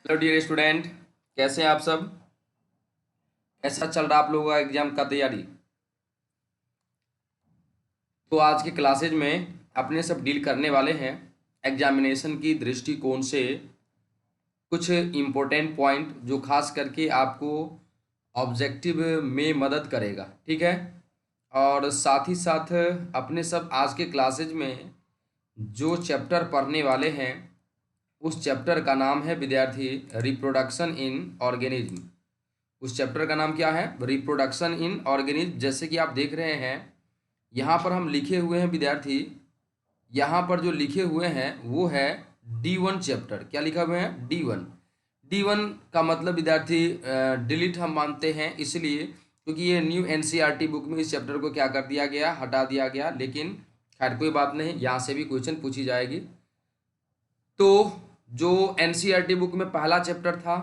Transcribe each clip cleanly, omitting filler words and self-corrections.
Hello dear student, कैसे हैं आप सब। कैसा चल रहा आप लोगों का एग्जाम का तैयारी। तो आज के क्लासेज में अपने सब डील करने वाले हैं एग्जामिनेशन की दृष्टिकोण से कुछ इम्पोर्टेंट पॉइंट जो खास करके आपको ऑब्जेक्टिव में मदद करेगा, ठीक है। और साथ ही साथ अपने सब आज के क्लासेज में जो चैप्टर पढ़ने वाले हैं उस चैप्टर का नाम है विद्यार्थी रिप्रोडक्शन इन ऑर्गेनिज्म। उस चैप्टर का नाम क्या है? Reproduction in organism. जैसे कि आप देख रहे हैं यहाँ पर हम लिखे हुए हैं विद्यार्थी, यहाँ पर जो लिखे हुए हैं वो है D1 चैप्टर। क्या लिखा हुआ है? D1। D1 का मतलब विद्यार्थी डिलीट हम मानते हैं, इसलिए क्योंकि ये न्यू एनसीईआरटी बुक में इस चैप्टर को क्या कर दिया गया, हटा दिया गया। लेकिन खैर कोई बात नहीं, यहाँ से भी क्वेश्चन पूछी जाएगी। तो जो एनसीईआरटी बुक में पहला चैप्टर था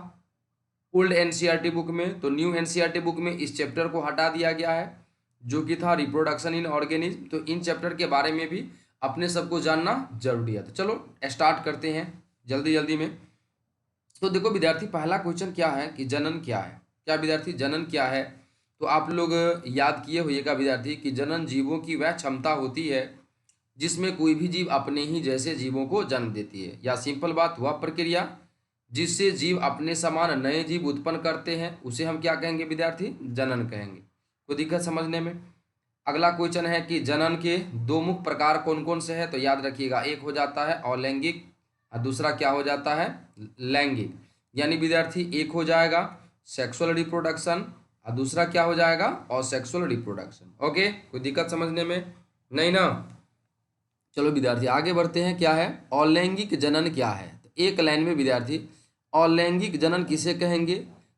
ओल्ड एनसीईआरटी बुक में, तो न्यू एनसीईआरटी बुक में इस चैप्टर को हटा दिया गया है जो कि था रिप्रोडक्शन इन ऑर्गेनिज्म। तो इन चैप्टर के बारे में भी अपने सबको जानना जरूरी है। तो चलो स्टार्ट करते हैं जल्दी जल्दी में। तो देखो विद्यार्थी, पहला क्वेश्चन क्या है कि जनन क्या है। क्या विद्यार्थी, जनन क्या है? तो आप लोग याद किए होइएगा विद्यार्थी कि जनन जीवों की वह क्षमता होती है जिसमें कोई भी जीव अपने ही जैसे जीवों को जन्म देती है, या सिंपल बात, वह प्रक्रिया जिससे जीव अपने समान नए जीव उत्पन्न करते हैं उसे हम क्या कहेंगे विद्यार्थी? जनन कहेंगे। कोई दिक्कत समझने में? अगला क्वेश्चन है कि जनन के दो मुख्य प्रकार कौन कौन से हैं। तो याद रखिएगा, एक हो जाता है अलैंगिक और दूसरा क्या हो जाता है? लैंगिक। यानी विद्यार्थी एक हो जाएगा सेक्सुअल रिप्रोडक्शन और दूसरा क्या हो जाएगा? Asexual reproduction. ओके, कोई दिक्कत समझने में? नहीं ना। चलो विद्यार्थी आगे बढ़ते हैं। क्या है अलैंगिक जनन? क्या है? तो एक लाइन में विद्यार्थी, अलैंगिक जनन किसे कहेंगे?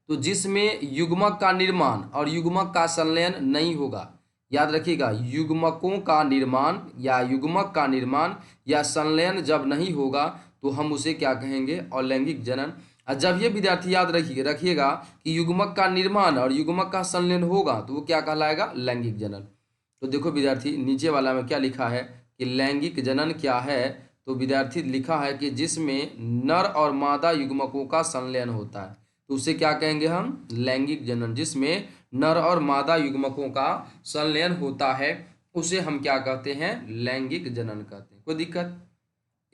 तो जिसमें युग्मक का निर्माण और युग्मक का संलयन नहीं होगा। याद रखिएगा, युग्मकों का निर्माण या युग्मक का निर्माण या संलयन जब नहीं होगा तो हम उसे क्या कहेंगे? अलैंगिक जनन। और जब ये विद्यार्थी याद रखिएगा कि युग्मक का निर्माण और युग्मक का संलयन होगा तो वो क्या कहलाएगा? लैंगिक जनन। तो देखो विद्यार्थी, नीचे वाला में क्या लिखा है कि लैंगिक जनन क्या है। तो विद्यार्थी लिखा है कि जिसमें नर और मादा युग्मकों का संलयन होता है तो उसे क्या कहेंगे हम? लैंगिक जनन। जिसमें नर और मादा युग्मकों का संलयन होता है उसे हम क्या कहते हैं? लैंगिक जनन कहते हैं। कोई दिक्कत?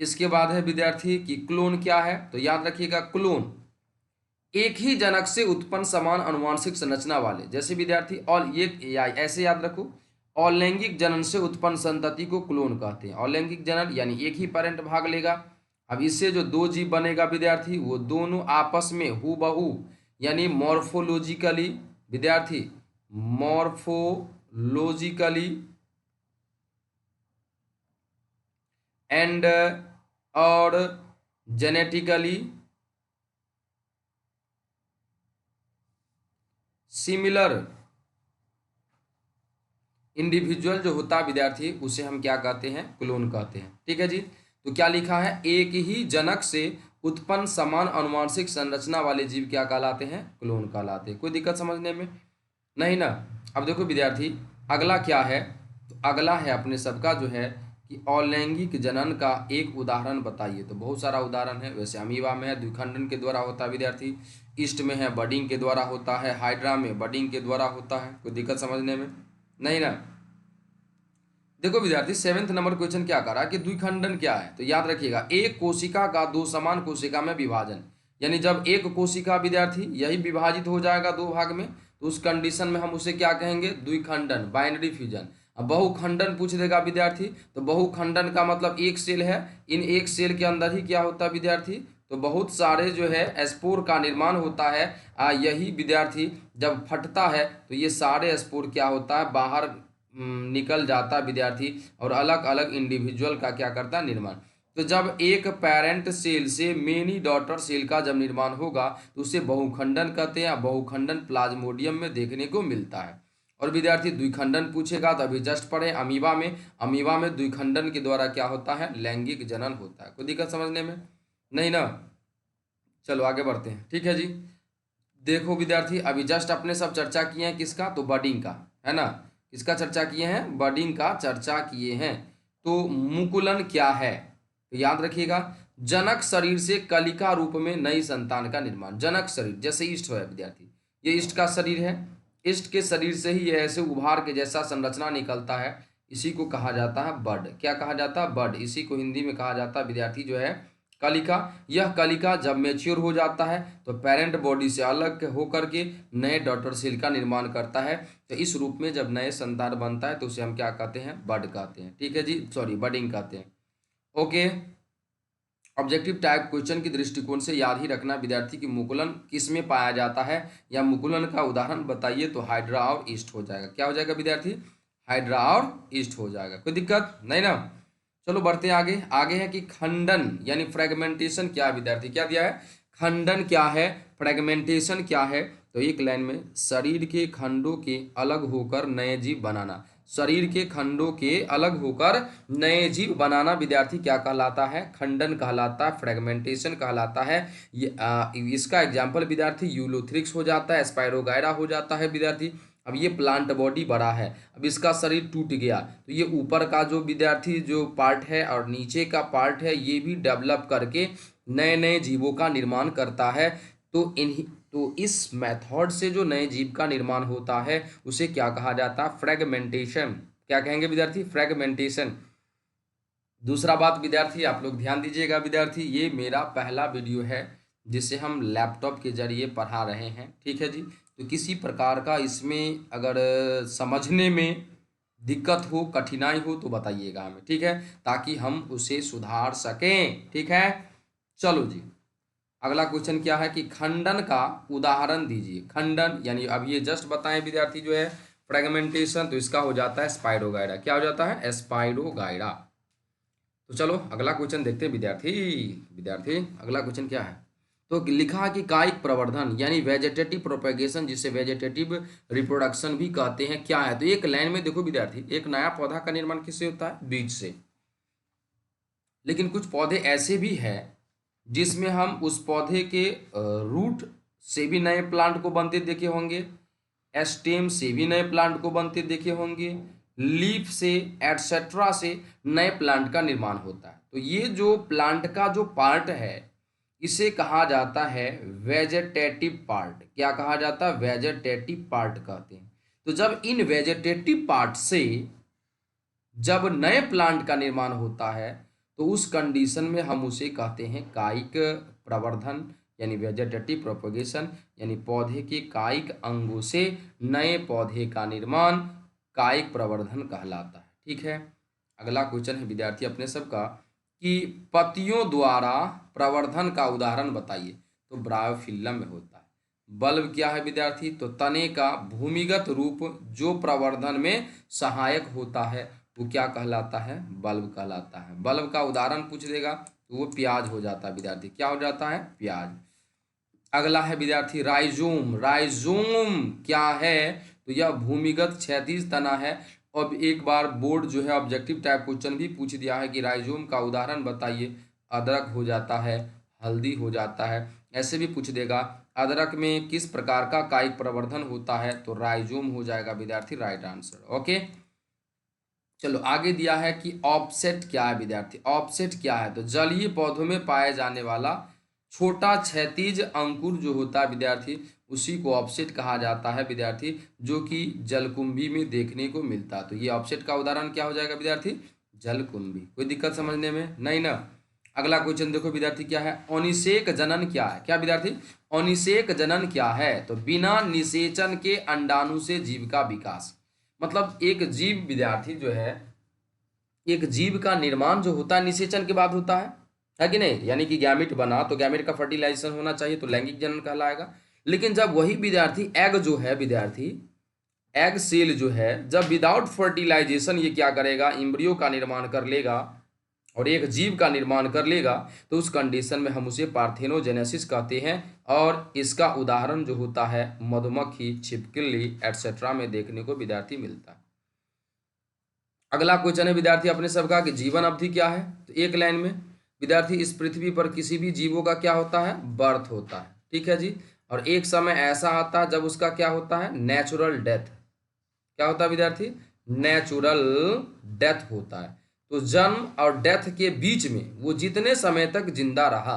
इसके बाद है विद्यार्थी कि क्लोन क्या है। तो याद रखिएगा, क्लोन एक ही जनक से उत्पन्न समान अनुवांशिक संरचना वाले, जैसे विद्यार्थी और ये ऐसे याद रखो, अलैंगिक जनन से उत्पन्न संतति को क्लोन कहते हैं। अलैंगिक जनन यानी एक ही पेरेंट भाग लेगा। अब इससे जो दो जीव बनेगा विद्यार्थी, वो दोनों आपस में हूबहू यानी मॉर्फोलॉजिकली, विद्यार्थी मॉर्फोलॉजिकली एंड और जेनेटिकली सिमिलर इंडिविजुअल जो होता है विद्यार्थी उसे हम क्या कहते हैं? क्लोन कहते हैं। ठीक है जी। तो क्या लिखा है? एक ही जनक से उत्पन्न समान अनुवांशिक संरचना वाले जीव क्या कहलाते हैं? क्लोन कहलाते हैं। कोई दिक्कत समझने में? नहीं ना। अब देखो विद्यार्थी, अगला क्या है? तो अगला है अपने सबका जो है कि अलैंगिक जनन का एक उदाहरण बताइए। तो बहुत सारा उदाहरण है, वैसे अमीबा में है द्विखंडन के द्वारा होता है विद्यार्थी, ईस्ट में है बडिंग के द्वारा होता है, हाइड्रा में बडिंग के द्वारा होता है। कोई दिक्कत समझने में? नहीं ना। देखो विद्यार्थी, सेवेंथ नंबर क्वेश्चन क्या करा कि द्विखंडन क्या है। तो याद रखिएगा, एक कोशिका का दो समान कोशिका में विभाजन, यानी जब एक कोशिका विद्यार्थी यही विभाजित हो जाएगा दो भाग में तो उस कंडीशन में हम उसे क्या कहेंगे? द्विखंडन, बाइनरी फ्यूजन। अब बहुखंडन पूछ देगा विद्यार्थी, तो बहुखंडन का मतलब एक सेल है, इन एक सेल के अंदर ही क्या होता है विद्यार्थी? तो बहुत सारे जो है स्पोर का निर्माण होता है। यही विद्यार्थी जब फटता है तो ये सारे स्पोर क्या होता है? बाहर निकल जाता विद्यार्थी और अलग अलग इंडिविजुअल का क्या करता है? निर्माण। तो जब एक पेरेंट सेल से मेनी डॉटर सेल का जब निर्माण होगा तो उसे बहुखंडन कहते हैं। बहुखंडन प्लाज्मोडियम में देखने को मिलता है। और विद्यार्थी द्विखंडन पूछेगा तो अभी जस्ट पढ़े अमीबा में, अमीबा में द्विखंडन के द्वारा क्या होता है? लैंगिक जनन होता है। कोई दिक्कत समझने में? नहीं ना। चलो आगे बढ़ते हैं। ठीक है जी। देखो विद्यार्थी, अभी जस्ट अपने सब चर्चा किए हैं किसका? तो बडिंग का, है ना। किसका चर्चा किए हैं? बडिंग का चर्चा किए हैं। तो मुकुलन क्या है? तो याद रखिएगा, जनक शरीर से कलिका रूप में नई संतान का निर्माण। जनक शरीर जैसे ईस्ट है विद्यार्थी, ये ईस्ट का शरीर है, ईस्ट के शरीर से ही ये ऐसे उभार के जैसा संरचना निकलता है, इसी को कहा जाता है बड। क्या कहा जाता है? बड। इसी को हिंदी में कहा जाता है विद्यार्थी जो है कलिका। यह कलिका जब मैच्योर हो जाता है तो पेरेंट बॉडी से अलग होकर के नए डॉटर सेल का निर्माण करता है। तो इस रूप में जब नए संतान बनता है तो उसे हम क्या कहते हैं? बड कहते हैं। ठीक है जी, सॉरी बडिंग कहते हैं। ओके, ऑब्जेक्टिव टाइप क्वेश्चन की दृष्टिकोण से याद ही रखना विद्यार्थी की मुकुलन किस में पाया जाता है या मुकुलन का उदाहरण बताइए, तो हाइड्रा और ईस्ट हो जाएगा। क्या हो जाएगा विद्यार्थी? हाइड्रा और ईस्ट हो जाएगा। कोई दिक्कत नहीं ना? चलो बढ़ते हैं आगे। आगे है कि खंडन यानी फ्रेगमेंटेशन क्या है विद्यार्थी? क्या दिया है? खंडन क्या है, फ्रेगमेंटेशन क्या है? तो एक लाइन में शरीर के खंडों के अलग होकर नए जीव बनाना। शरीर के खंडों के अलग होकर नए जीव बनाना विद्यार्थी क्या कहलाता है? खंडन कहलाता है, फ्रेगमेंटेशन कहलाता है। इसका एग्जाम्पल विद्यार्थी यूलोथ्रिक्स हो जाता है, स्पाइरोगायरा हो जाता है विद्यार्थी। अब ये प्लांट बॉडी बड़ा है, अब इसका शरीर टूट गया तो ये ऊपर का जो विद्यार्थी जो पार्ट है और नीचे का पार्ट है ये भी डेवलप करके नए नए जीवों का निर्माण करता है। तो इस मेथड से जो नए जीव का निर्माण होता है उसे क्या कहा जाता है? फ्रेगमेंटेशन। क्या कहेंगे विद्यार्थी? फ्रेगमेंटेशन। दूसरा बात विद्यार्थी आप लोग ध्यान दीजिएगा विद्यार्थी, ये मेरा पहला वीडियो है जिसे हम लैपटॉप के जरिए पढ़ा रहे हैं। ठीक है जी, तो किसी प्रकार का इसमें अगर समझने में दिक्कत हो, कठिनाई हो तो बताइएगा हमें, ठीक है, ताकि हम उसे सुधार सकें। ठीक है, चलो जी अगला क्वेश्चन क्या है कि खंडन का उदाहरण दीजिए। खंडन यानी अब ये जस्ट बताएं विद्यार्थी जो है फ्रेगमेंटेशन, तो इसका हो जाता है स्पाइरोगायरा। क्या हो जाता है? स्पाइरोगायरा। तो चलो अगला क्वेश्चन देखते हैं विद्यार्थी अगला क्वेश्चन क्या है? तो लिखा है कि कायिक प्रवर्धन यानी वेजिटेटिव प्रोपेगेशन, जिसे वेजिटेटिव रिप्रोडक्शन भी कहते हैं, क्या है? तो एक लाइन में देखो विद्यार्थी, एक नया पौधा का निर्माण किससे होता है? बीज से। लेकिन कुछ पौधे ऐसे भी हैं जिसमें हम उस पौधे के रूट से भी नए प्लांट को बनते देखे होंगे, स्टेम से भी नए प्लांट को बनते देखे होंगे, लीफ से एटसेट्रा से नए प्लांट का निर्माण होता है। तो ये जो प्लांट का जो पार्ट है इसे कहा जाता है वेजेटेटिव पार्ट। क्या कहा जाता है? वेजेटेटिव पार्ट कहते हैं। तो जब इन वेजेटेटिव पार्ट से जब नए प्लांट का निर्माण होता है तो उस कंडीशन में हम उसे कहते हैं कायिक प्रवर्धन यानी वेजिटेटिव प्रोपगेशन, यानी पौधे के कायिक अंगों से नए पौधे का निर्माण कायिक प्रवर्धन कहलाता है। ठीक है, अगला क्वेश्चन है विद्यार्थी अपने सबका कि पत्तियों द्वारा प्रवर्धन का उदाहरण बताइए। तो ब्रायोफिल्लम में होता है। बल्ब क्या है विद्यार्थी? तो तने का भूमिगत रूप जो प्रवर्धन में सहायक होता है वो क्या कहलाता है? बल्ब कहलाता है। बल्ब का उदाहरण पूछ देगा तो वो प्याज हो जाता है विद्यार्थी। क्या हो जाता है? प्याज। अगला है विद्यार्थी राइजोम। राइजोम क्या है? तो यह भूमिगत क्षैतिज तना है। अब एक बार बोर्ड जो है ऑब्जेक्टिव टाइप क्वेश्चन भी पूछ दिया है कि राइजोम का उदाहरण बताइए। अदरक हो जाता है, हल्दी हो जाता है, ऐसे भी पूछ देगा। अदरक में किस प्रकार का कायिक प्रवर्धन होता है? तो राइजोम हो जाएगा विद्यार्थी, राइट आंसर। ओके, चलो आगे दिया है कि ऑफसेट क्या है विद्यार्थी? ऑफसेट क्या है? तो जलीय पौधों में पाए जाने वाला छोटा क्षैतिज अंकुर जो होता है विद्यार्थी उसी को ऑफसेट कहा जाता है विद्यार्थी, जो कि जलकुंभी में देखने को मिलता है। तो ये ऑफसेट का उदाहरण क्या हो जाएगा विद्यार्थी? जलकुंभी। कोई दिक्कत समझने में नहीं ना? अगला क्वेश्चन देखो विद्यार्थी क्या है? अनिषेक जनन क्या है? क्या विद्यार्थी? अनिषेक जनन क्या है? तो बिना निषेचन के अंडाणु से जीव का विकास। मतलब एक जीव विद्यार्थी जो है, एक जीव का निर्माण जो होता है निषेचन के बाद होता है कि नहीं? यानी कि गैमेट बना तो गैमेट का फर्टिलाइजेशन होना चाहिए तो लैंगिक जनन कहलाएगा। लेकिन जब वही विद्यार्थी एग जो है विद्यार्थी, एग सेल जो है, जब विदाउट फर्टिलाइजेशन ये क्या करेगा? एम्ब्रियो का निर्माण कर लेगा और एक जीव का निर्माण कर लेगा, तो उस कंडीशन में हम उसे पार्थेनोजेनेसिस कहते हैं। और इसका उदाहरण जो होता है मधुमक्खी, छिपकली एटसेट्रा में देखने को विद्यार्थी मिलता है। अगला क्वेश्चन है विद्यार्थी अपने सबका कि जीवन अवधि क्या है? तो एक लाइन में विद्यार्थी इस पृथ्वी पर किसी भी जीवों का क्या होता है? बर्थ होता है। ठीक है जी, और एक समय ऐसा आता है जब उसका क्या होता है? Natural death. क्या होता है विद्यार्थी? नेचुरल डेथ होता है। तो जन्म और डेथ के बीच में वो जितने समय तक जिंदा रहा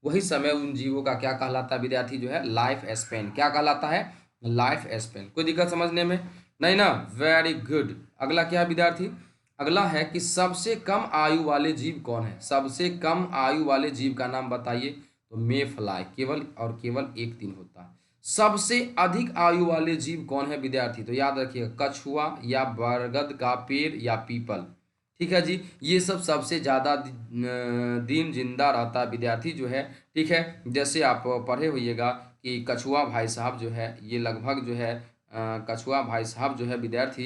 वही समय उन जीवों का क्या कहलाता है विद्यार्थी, जो है लाइफ स्पेन। क्या कहलाता है? Life span. कोई दिक्कत समझने में? नहीं ना? Very good. अगला क्या है विद्यार्थी? अगला है कि सबसे कम आयु वाले जीव कौन है? सबसे कम आयु वाले जीव का नाम बताइए। तो मे फ्लाई, केवल और केवल एक दिन होता है। सबसे अधिक आयु वाले जीव कौन है विद्यार्थी? तो याद रखिएगा, कछुआ या बरगद का पेड़ या पीपल। ठीक है जी, ये सब सबसे ज़्यादा दिन जिंदा रहता है विद्यार्थी जो है। ठीक है, जैसे आप पढ़े होइएगा कि कछुआ भाई साहब जो है ये लगभग जो है कछुआ भाई साहब जो है विद्यार्थी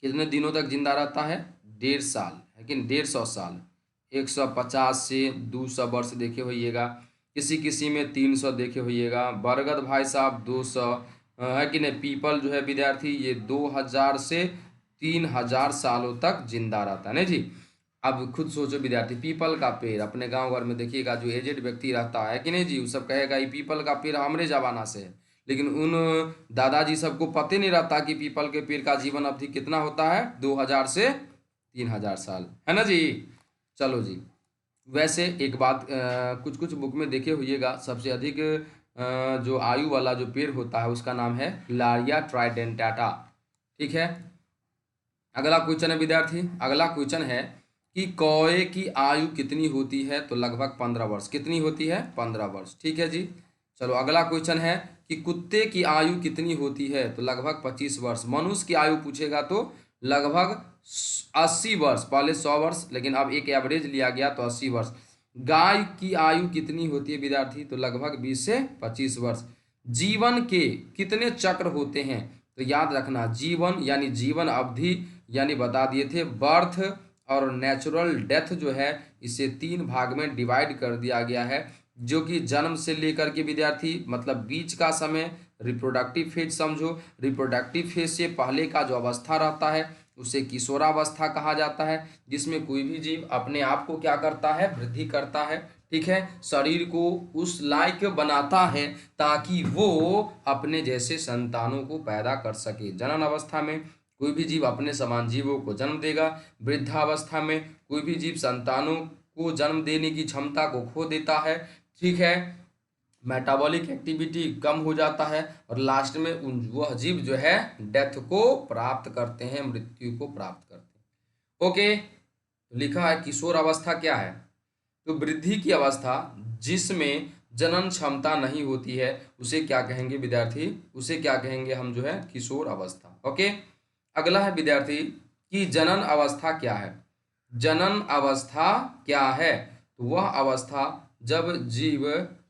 कितने दिनों तक जिंदा रहता है? 1.5 साल, है कि 150 साल। 150 से 200 वर्ष देखे होइएगा, किसी किसी में 300 देखे होइएगा। बरगद भाई साहब 200, है कि नहीं? पीपल जो है विद्यार्थी ये 2000 से 3000 सालों तक जिंदा रहता है ना जी। अब खुद सोचो विद्यार्थी, पीपल का पेड़ अपने गांव घर में देखिएगा, जो एजेड व्यक्ति रहता है कि नहीं जी, वो सब कहेगा ये पीपल का पेड़ हमरे जमाना से है। लेकिन उन दादाजी सबको पता नहीं रहता कि पीपल के पेड़ का जीवन अवधि कितना होता है, 2000 से 3000 साल, है ना जी। चलो जी, वैसे एक बात कुछ कुछ बुक में देखे होइएगा, सबसे अधिक जो आयु वाला जो पेड़ होता है उसका नाम है लारिया ट्राइडेंटाटा। ठीक है, अगला क्वेश्चन है विद्यार्थी, अगला क्वेश्चन है कि कौए की आयु कितनी होती है? तो लगभग 15 वर्ष। कितनी होती है? 15 वर्ष। ठीक है जी। चलो अगला क्वेश्चन है कि कुत्ते की आयु कितनी होती है? तो लगभग 25 वर्ष। मनुष्य की आयु पूछेगा तो लगभग 80 वर्ष। पहले 100 वर्ष, लेकिन अब एक एवरेज लिया गया तो 80 वर्ष। गाय की आयु कितनी होती है विद्यार्थी? तो लगभग 20 से 25 वर्ष। जीवन के कितने चक्र होते हैं? तो याद रखना, जीवन यानी जीवन अवधि यानी बता दिए थे, बर्थ और नेचुरल डेथ जो है इसे 3 भाग में डिवाइड कर दिया गया है, जो कि जन्म से लेकर के विद्यार्थी मतलब बीच का समय रिप्रोडक्टिव फेज समझो। रिप्रोडक्टिव फेज से पहले का जो अवस्था रहता है उसे किशोरावस्था कहा जाता है, जिसमें कोई भी जीव अपने आप को क्या करता है? वृद्धि करता है। ठीक है, शरीर को उस लायक बनाता है ताकि वो अपने जैसे संतानों को पैदा कर सके। जनन अवस्था में कोई भी जीव अपने समान जीवों को जन्म देगा। वृद्धावस्था में कोई भी जीव संतानों को जन्म देने की क्षमता को खो देता है। ठीक है, मेटाबॉलिक एक्टिविटी कम हो जाता है और लास्ट में वह जीव जो है डेथ को प्राप्त करते हैं, मृत्यु को प्राप्त करते हैं। ओके, तो लिखा है किशोर अवस्था क्या है? तो वृद्धि की अवस्था जिसमें जनन क्षमता नहीं होती है उसे क्या कहेंगे विद्यार्थी? उसे क्या कहेंगे हम जो है? किशोर अवस्था। ओके, अगला है विद्यार्थी कि जनन अवस्था क्या है? जनन अवस्था क्या है? तो वह अवस्था जब जीव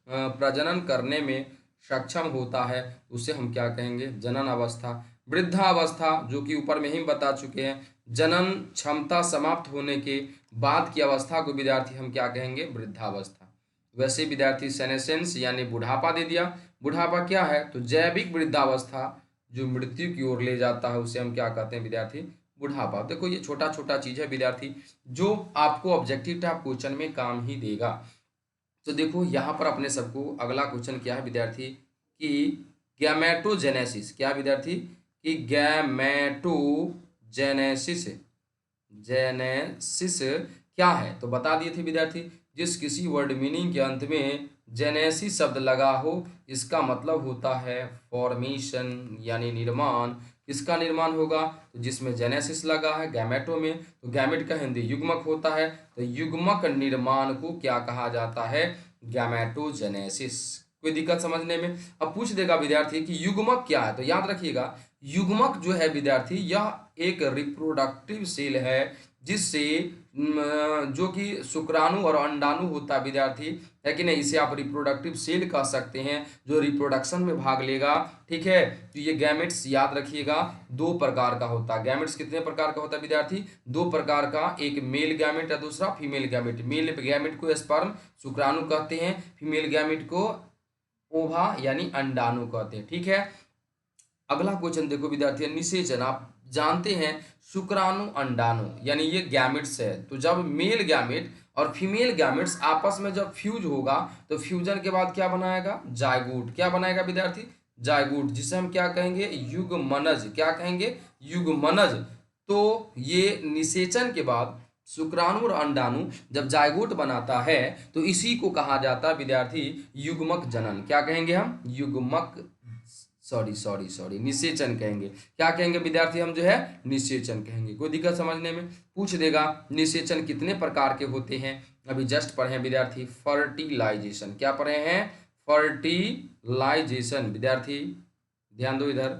प्रजनन करने में सक्षम होता है उसे हम क्या कहेंगे? जनन अवस्था। वृद्धावस्था जो कि ऊपर में ही बता चुके हैं, जनन क्षमता समाप्त होने के बाद की अवस्था को विद्यार्थी हम क्या कहेंगे? वृद्धावस्था। वैसे विद्यार्थी सेनेसेंस यानी बुढ़ापा दे दिया। बुढ़ापा क्या है? तो जैविक वृद्धावस्था जो मृत्यु की ओर ले जाता है उसे हम क्या कहते हैं विद्यार्थी? बुढ़ापा। देखो ये छोटा छोटा चीज है विद्यार्थी जो आपको ऑब्जेक्टिव टाइप क्वेश्चन में काम ही देगा। तो देखो यहाँ पर अपने सबको अगला क्वेश्चन क्या है विद्यार्थी कि गैमेटोजेनेसिस क्या है विद्यार्थी? कि गैमेटोजेनेसिस जेनेसिस क्या है? तो बता दिए थे विद्यार्थी, जिस किसी वर्ड मीनिंग के अंत में जेनेसिस शब्द लगा हो इसका मतलब होता है फॉर्मेशन यानी निर्माण। किसका निर्माण होगा? तो जिसमें जेनेसिस लगा है गैमेटो में, तो गैमेट का हिंदी युग्मक होता है, तो युग्मक निर्माण को क्या कहा जाता है? गैमेटोजेनेसिस। कोई दिक्कत समझने में? अब पूछ देगा विद्यार्थी कि युग्मक क्या है? तो याद रखिएगा, युग्मक जो है विद्यार्थी यह एक रिप्रोडक्टिव सेल है जिससे जो कि शुक्राणु और अंडाणु होता है विद्यार्थी, है कि नहीं? इसे आप रिप्रोडक्टिव सेल कह सकते हैं जो रिप्रोडक्शन में भाग लेगा। ठीक है, तो ये गैमेट्स याद रखिएगा 2 प्रकार का होता है। गैमेट्स कितने प्रकार का होता है विद्यार्थी? 2 प्रकार का, एक मेल गैमेट है, दूसरा फीमेल गैमेट। मेल गैमेट को स्पर्म शुक्राणु कहते हैं, फीमेल गैमेट को ओवा यानी अंडाणु कहते हैं। ठीक है, अगला क्वेश्चन देखो विद्यार्थी, निषेचन। आप जानते हैं शुक्राणु अंडाणु यानी ये गैमेट्स है, तो जब मेल गैमेट और फीमेल गैमेट्स आपस में जब फ्यूज होगा तो फ्यूजन के बाद क्या बनाएगा? जायगोट। क्या बनाएगा विद्यार्थी? जायगोट, जिसे हम क्या कहेंगे? युग्मनज। क्या कहेंगे? युग्मनज। तो ये निषेचन के बाद शुक्राणु और अंडाणु जब जायगोट बनाता है तो इसी को कहा जाता है विद्यार्थी युग्मक जनन। क्या कहेंगे हम? युग्मक, सॉरी निषेचन कहेंगे। क्या कहेंगे विद्यार्थी? हम जो है निषेचन कहेंगे। कोई दिक्कत समझने में? पूछ देगा निषेचन कितने प्रकार के होते हैं, अभी जस्ट पढ़े हैं विद्यार्थी फर्टिलाइजेशन। क्या पढ़े हैं? फर्टिलाइजेशन। विद्यार्थी ध्यान दो इधर,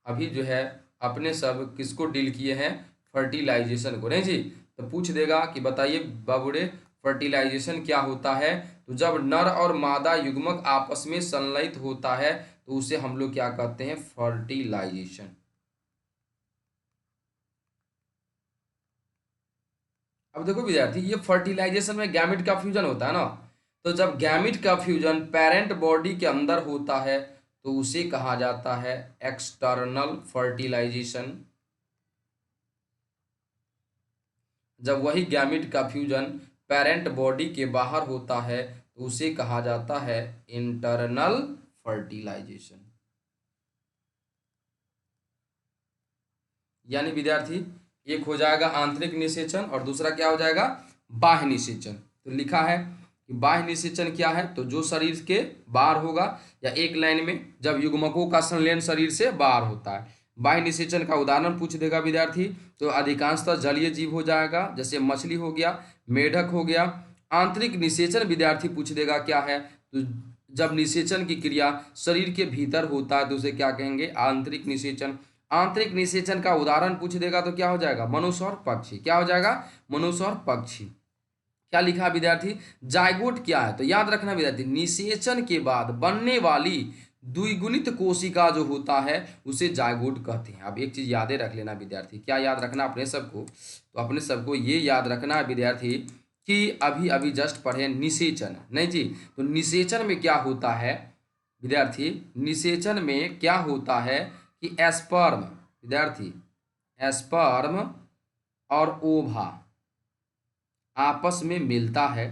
अभी जो है अपने सब किसको डील किए हैं? फर्टिलाइजेशन को, नहीं जी? तो पूछ देगा कि बताइए बाबूरे फर्टिलाइजेशन क्या होता है? तो जब नर और मादा युग्मक आपस में संलयित होता है तो उसे हम लोग क्या कहते हैं? फर्टिलाइजेशन। अब देखो विद्यार्थी, ये फर्टिलाइजेशन में गैमेट का फ्यूजन होता है ना, तो जब गैमेट का फ्यूजन पेरेंट बॉडी के अंदर होता है तो उसे कहा जाता है एक्सटर्नल फर्टिलाइजेशन। जब वही गैमेट का फ्यूजन पेरेंट बॉडी के बाहर होता है तो उसे कहा जाता है इंटरनल फर्टिलाइजेशन। यानी विद्यार्थी एक हो जाएगा आंतरिक निषेचन और दूसरा क्या हो जाएगा? बाह्य निषेचन। तो लिखा है कि बाह्य निषेचन क्या है? तो जो शरीर के बाहर होगा या एक लाइन में जब युग्मकों का संलयन शरीर से बाहर होता है। बाह्य निषेचन का उदाहरण पूछ देगा विद्यार्थी, तो अधिकांशतः जलीय जीव हो जाएगा, जैसे मछली हो गया, मेढक हो गया। आंतरिक निषेचन विद्यार्थी पूछ देगा क्या है? तो जब निषेचन की क्रिया शरीर के भीतर होता है तो उसे क्या कहेंगे? आंतरिक निषेचन। आंतरिक निषेचन का उदाहरण पूछ देगा तो क्या हो जाएगा? मनुष्य और पक्षी। क्या हो जाएगा? मनुष्य और पक्षी। क्या लिखा है विद्यार्थी? जायगोट क्या है? तो याद रखना विद्यार्थी, निषेचन के बाद बनने वाली द्विगुणित कोशिका जो होता है उसे जायगोट कहते हैं। अब एक चीज यादें रख लेना विद्यार्थी। क्या याद रखना अपने सबको? तो अपने सबको ये याद रखना है विद्यार्थी कि अभी अभी जस्ट पढ़े निषेचन, नहीं जी? तो निषेचन में क्या होता है विद्यार्थी? निषेचन में क्या होता है कि एस्पर्म, विद्यार्थी एस्पर्म और ओवा आपस में मिलता है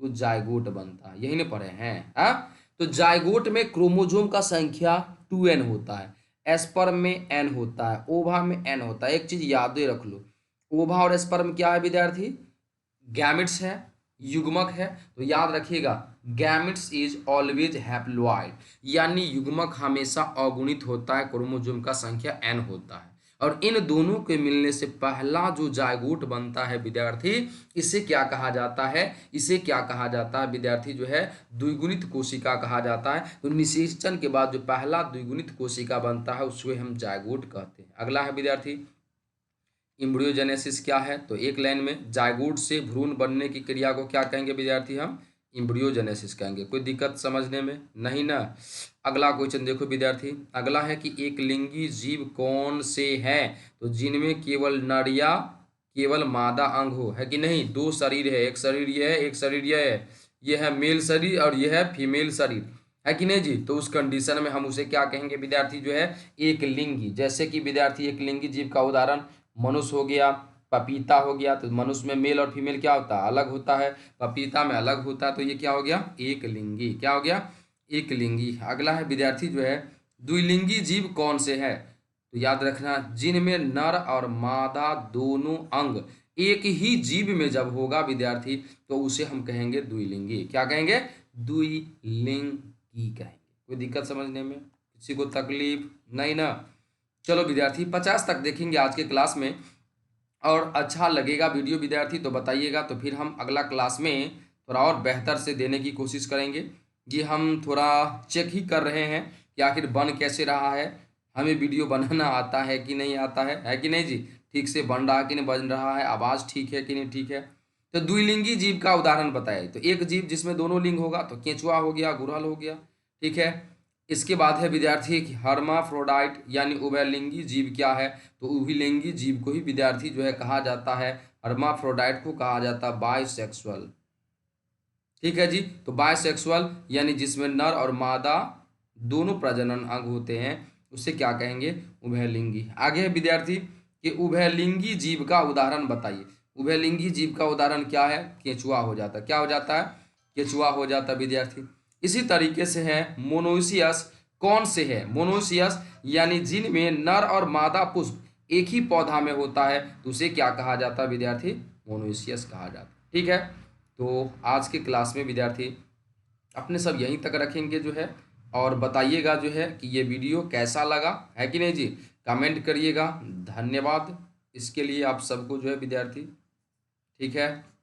तो जायगोट बनता है। यही नहीं पढ़े हैं? तो जायगोट में क्रोमोसोम का संख्या 2n होता है, एस्पर्म में n होता है, ओवा में n होता है। एक चीज याद रख लो, ओवा और एस्पर्म क्या है विद्यार्थी? गैमेट्स है, युग्मक है। तो याद रखिएगा गैमेट्स इज ऑलवेज हैप्लॉइड, यानी युग्मक हमेशा अगुणित होता है, क्रोमोसोम का संख्या n होता है। और इन दोनों के मिलने से पहला जो जायगोट बनता है विद्यार्थी, इसे क्या कहा जाता है? इसे क्या कहा जाता है विद्यार्थी? जो है द्विगुणित कोशिका कहा जाता है। तो निषेचन के बाद जो पहला द्विगुणित कोशिका बनता है उसको हम जायगोट कहते हैं। अगला है विद्यार्थी एम्ब्रियोजेनेसिस। क्या है? तो एक लाइन में जायगोट से भ्रूण बनने की क्रिया को क्या कहेंगे विद्यार्थी? हम एम्ब्रियोजेनेसिस कहेंगे। कोई दिक्कत समझने में? नहीं ना? अगला क्वेश्चन देखो विद्यार्थी, अगला है कि एक लिंगी जीव कौन से हैं? तो जिनमें केवल नर या केवल मादा अंग हो, है कि नहीं? दो शरीर है, एक शरीर ये है, एक शरीर ये है। ये है मेल शरीर और ये है फीमेल शरीर, है कि नहीं जी? तो उस कंडीशन में हम उसे क्या कहेंगे विद्यार्थी? जो है एक लिंगी। जैसे कि विद्यार्थी एक लिंगी जीव का उदाहरण मनुष्य हो गया, पपीता हो गया। तो मनुष्य में मेल और फीमेल क्या होता है? अलग होता है। पपीता में अलग होता है। तो ये क्या हो गया? एक लिंगी। क्या हो गया? एक लिंगी। अगला है विद्यार्थी जो है द्विलिंगी जीव कौन से है? तो याद रखना जिनमें नर और मादा दोनों अंग एक ही जीव में जब होगा विद्यार्थी तो उसे हम कहेंगे द्विलिंगी। क्या कहेंगे? द्विलिंगी कहेंगे। कोई दिक्कत समझने में? किसी को तकलीफ नहीं ना? चलो विद्यार्थी 50 तक देखेंगे आज के क्लास में, और अच्छा लगेगा वीडियो विद्यार्थी तो बताइएगा, तो फिर हम अगला क्लास में थोड़ा और बेहतर से देने की कोशिश करेंगे। जी हम थोड़ा चेक ही कर रहे हैं कि आखिर बन कैसे रहा है, हमें वीडियो बनाना आता है कि नहीं आता है कि नहीं जी? ठीक से बन रहा कि नहीं बन रहा है, आवाज़ ठीक है कि नहीं ठीक है। तो द्विलिंगी जीव का उदाहरण बताए, तो एक जीव जिसमें दोनों लिंग होगा तो केंचुआ हो गया, गुड़हल हो गया, ठीक है। इसके बाद है विद्यार्थी हर्माफ्रोडाइट यानी उभयलिंगी जीव क्या है? तो उभयलिंगी जीव को ही विद्यार्थी जो है कहा जाता है, हर्माफ्रोडाइट को कहा जाता है बाइसेक्सुअल, ठीक है जी। तो बाइसेक्सुअल यानी जिसमें नर और मादा दोनों प्रजनन अंग होते हैं उसे क्या कहेंगे? उभयलिंगी। आगे है विद्यार्थी कि उभयलिंगी जीव का उदाहरण बताइए। उभयलिंगी जीव का उदाहरण क्या है? केंचुआ हो जाता है। क्या हो जाता है? केंचुआ हो जाता है विद्यार्थी। इसी तरीके से है मोनोसियस। कौन से है? मोनोसियस यानी जिनमें नर और मादा पुष्प एक ही पौधा में होता है तो उसे क्या कहा जाता है विद्यार्थी? मोनोइसियस कहा जाता है। ठीक है, तो आज के क्लास में विद्यार्थी अपने सब यहीं तक रखेंगे जो है, और बताइएगा जो है कि ये वीडियो कैसा लगा, है कि नहीं जी? कमेंट करिएगा। धन्यवाद इसके लिए आप सबको जो है विद्यार्थी। ठीक है।